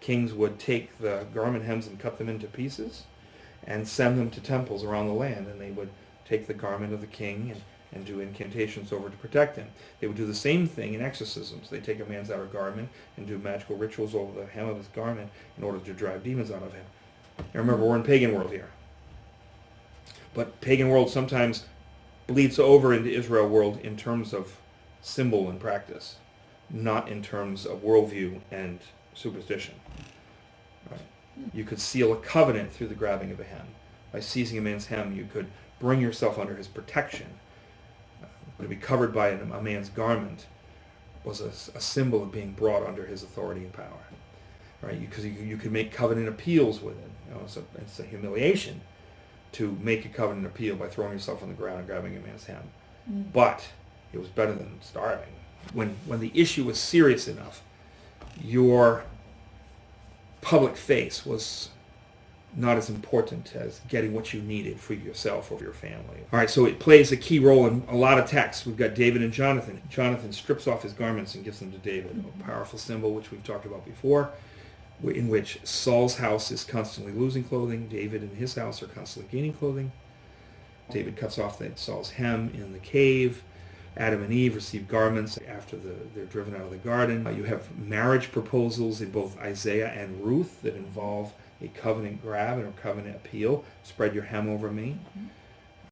Kings would take the garment hems and cut them into pieces and send them to temples around the land, and they would take the garment of the king and do incantations over to protect him. They would do the same thing in exorcisms. They take a man's outer garment and do magical rituals over the hem of his garment in order to drive demons out of him. Now remember, we're in pagan world here. But pagan world sometimes bleeds over into Israel world in terms of symbol and practice, not in terms of worldview and superstition. Right? You could seal a covenant through the grabbing of a hem. By seizing a man's hem, you could bring yourself under his protection. To be covered by a man's garment was a symbol of being brought under his authority and power. Right? Because you could make covenant appeals with it. You know, it's a humiliation to make a covenant appeal by throwing yourself on the ground and grabbing a man's hem. But it was better than starving. When the issue was serious enough, your public face was not as important as getting what you needed for yourself or your family. All right, so it plays a key role in a lot of texts. We've got David and Jonathan. Jonathan strips off his garments and gives them to David, a powerful symbol which we've talked about before, in which Saul's house is constantly losing clothing. David and his house are constantly gaining clothing. David cuts off Saul's hem in the cave. Adam and Eve receive garments after they're driven out of the garden. You have marriage proposals in both Isaiah and Ruth that involve a covenant grab and a covenant appeal. Spread your hem over me.